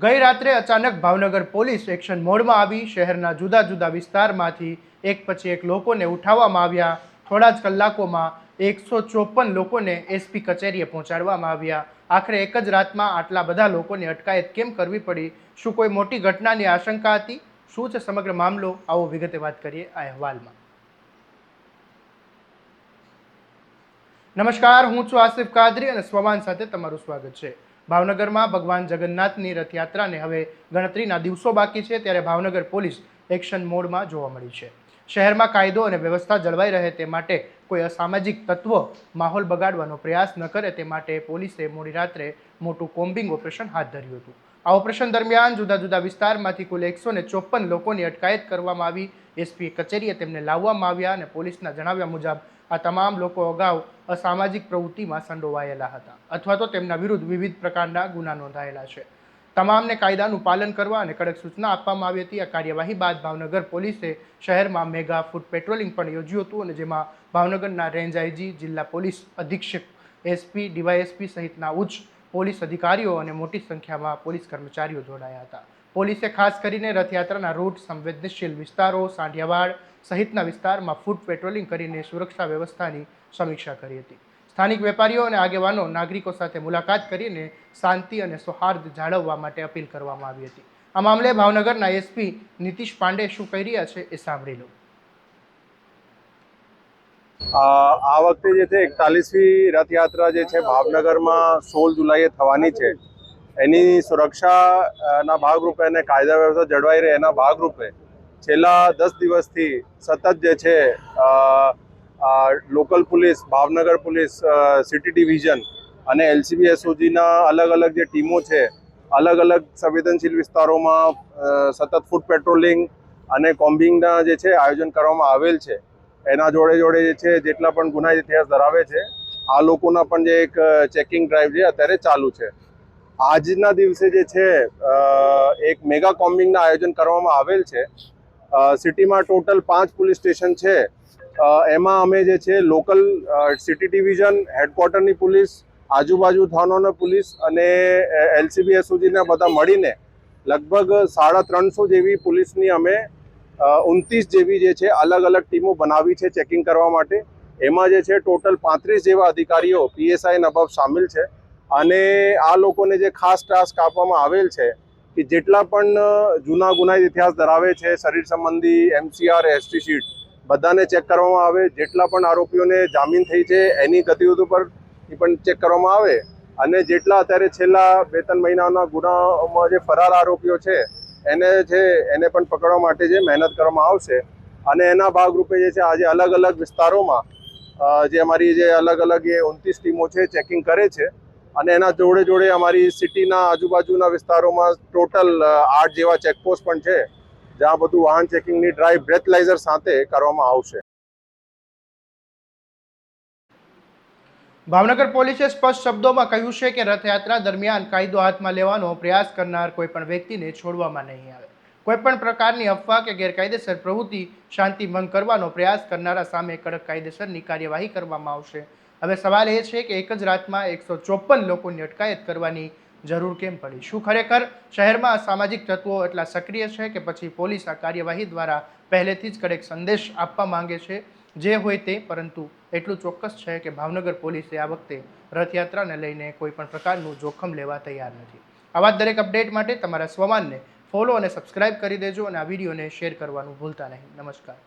ગઈ રાત્રે અચાનક ભાવનગર પોલીસ એક્શન મોડમાં આવી શહેરના જુદા જુદા વિસ્તારમાંથી એક પછી એક લોકોને ઉઠાવવામાં આવ્યા. થોડા જ કલાકોમાં 154 લોકોને એસપી કચેરીએ પહોંચાડવામાં આવ્યા. આખરે એક જ રાતમાં આટલા બધા લોકોની અટકાયત કેમ કરવી પડી? શું કોઈ મોટી ઘટનાની આશંકા હતી? શું છે સમગ્ર મામલો? આવો વિગતે વાત કરીએ આ અહેવાલમાં. નમસ્કાર, હું છું આસિફ કાદરી અને સ્વમાન સાથે તમારું સ્વાગત છે. ભાવનગરમાં ભગવાન જગન્નાથની રથયાત્રાને હવે ગણતરીના દિવસો બાકી છે, ત્યારે ભાવનગર પોલીસ એક્શન મોડમાં જોવા મળી છે. શહેરમાં કાયદો અને વ્યવસ્થા જળવાઈ રહે તે માટે કોઈ અસામાજિક તત્વો માહોલ બગાડવાનો પ્રયાસ ન કરે તે માટે પોલીસે મોડી રાત્રે મોટું કોમ્બિંગ ઓપરેશન હાથ ધર્યું હતું. આ ઓપરેશન દરમિયાન જુદા જુદા વિસ્તારમાંથી કુલ 154 લોકોની અટકાયત કરવામાં આવી. એસપી કચેરીએ તેમને લાવવામાં આવ્યા અને પોલીસના જણાવ્યા મુજબ આ તમામ લોકો અગાઉ અસામાજિક પ્રવૃત્તિમાં સંડોવાયેલા હતા અથવા તો તેમના વિરુદ્ધ વિવિધ પ્રકારના ગુના નોંધાયેલા છે. તમામને કાયદાનું પાલન કરવા અને કડક સૂચના આપવામાં આવી હતી. આ કાર્યવાહી બાદ ભાવનગર પોલીસે શહેરમાં મેગા ફૂટ પેટ્રોલિંગ પણ યોજ્યું હતું અને જેમાં ભાવનગરના રેન્જ આઈજી, જિલ્લા પોલીસ અધિક્ષક, એસપી, ડીવાયએસપી સહિતના ઉચ્ચ પોલીસ અધિકારીઓ અને મોટી સંખ્યામાં પોલીસ કર્મચારીઓ જોડાયા હતા. પોલીસે ખાસ કરીને રથયાત્રાના રૂટ, સંવેદનશીલ વિસ્તારો, સાંઢિયાવાડ સહિતના વિસ્તારમાં ફૂટ પેટ્રોલિંગ કરીને સુરક્ષા વ્યવસ્થાની સમીક્ષા કરી હતી. સ્થાનિક વેપારીઓ અને આગેવાનો નાગરિકો સાથે મુલાકાત કરીને શાંતિ અને સૌહાર્દ જાળવવા માટે અપીલ કરવામાં આવી હતી. આ મામલે ભાવનગરના એસપી નીતિશ પાંડે શું કહી રહ્યા છે એ સાંભળી લો. આ વખતે જે છે 41મી રથયાત્રા જે છે ભાવનગરમાં 16 જુલાઈએ થવાની છે. એની સુરક્ષાના ભાગરૂપે અને કાયદા વ્યવસ્થા જળવાઈ રહે એના ભાગરૂપે છેલ્લા 10 દિવસથી સતત જે છે local police, Bhavnagar police, city division અને એલસીબી એસઓજીના અલગ અલગ જે ટીમો છે, અલગ અલગ સંવેદનશીલ વિસ્તારોમાં સતત ફૂટ પેટ્રોલિંગ અને કોમ્બિંગના જે છે આયોજન કરવામાં આવેલ છે. એના જોડે જોડે જે છે જેટલા પણ ગુનાહિત ઇતિહાસ ધરાવે છે આ લોકોના પણ જે એક ચેકિંગ ડ્રાઈવ છે અત્યારે ચાલુ છે. આજના દિવસે જે છે એક મેગા કોમ્બિંગના આયોજન કરવામાં આવેલ છે. સિટીમાં ટોટલ 5 પોલીસ સ્ટેશન છે. એમાં અમે જે છે લોકલ સિટી ડિવિઝન, હેડક્વાર્ટરની પોલીસ, આજુબાજુ થાનાના પોલીસ અને એલસીબી એસઓજીના બધા મળીને લગભગ 350 જેવી પોલીસની અમે 29 જેવી જે છે અલગ અલગ ટીમો બનાવી છે ચેકિંગ કરવા માટે. એમાં જે છે ટોટલ 35 જેવા અધિકારીઓ પીએસઆઈ નવાબ સામેલ છે અને આ લોકોને જે ખાસ ટાસ્ક આપવામાં આવેલ છે કે જેટલા પણ જૂના ગુનાહિત ઇતિહાસ ધરાવે છે, શરીર સંબંધી, એમસીઆર, એસટી શીટ બધાને ચેક કરવામાં આવે. જેટલા પણ આરોપીઓને જામીન થઈ છે એની ગતિવિધિ પર પણ ચેક કરવામાં આવે અને જેટલા અત્યારે છેલ્લા 2-3 મહિનાના ગુનામાં જે ફરાર આરોપીઓ છે એને પણ પકડવા માટે જે મહેનત કરવામાં આવશે. અને એના ભાગરૂપે જે છે આજે અલગ અલગ વિસ્તારોમાં જે અમારી જે અલગ અલગ એ 29 ટીમો છે ચેકિંગ કરે છે અને એના જોડે જોડે અમારી સિટીના આજુબાજુના વિસ્તારોમાં ટોટલ 8 જેવા ચેકપોસ્ટ પણ છે જ્યાં બધું વાહન ચેકિંગની ડ્રાઈવ બ્રેથલાઇઝર સાથે કરવામાં આવશે. ભાવનગર પોલીસે સ્પષ્ટ શબ્દોમાં કહ્યું છે કે રથયાત્રા દરમિયાન કાયદો હાથમાં લેવાનો પ્રયાસ કરનાર કોઈ પણ વ્યક્તિને છોડવામાં નહીં આવે. કોઈ પણ પ્રકારની અફવા કે ગેરકાયદેસર પ્રવૃત્તિ, શાંતિ ભંગ કરવાનો પ્રયાસ કરનારા સામે કડક કાયદેસરની કાર્યવાહી કરવામાં આવશે. હવે સવાલ એ છે કે એક જ રાતમાં 154 લોકોની અટકાયત કરવાની જરૂર કેમ પડી? શું ખરેખર શહેરમાં અસામાજિક તત્વો એટલા સક્રિય છે કે પછી પોલીસ આ કાર્યવાહી દ્વારા પહેલેથી જ કડક સંદેશ આપવા માંગે છે? જે હોય તે, પરંતુ એટલું ચોક્કસ છે કે ભાવનગર પોલીસે આ વખતે રથયાત્રાને લઈને કોઈ પણ પ્રકારનું જોખમ લેવા તૈયાર નથી. આવા દરેક અપડેટ માટે તમારા સ્વમાનને ફોલો અને સબસ્ક્રાઇબ કરી દેજો અને આ વિડીયોને શેર કરવાનું ભૂલતા નહીં. નમસ્કાર.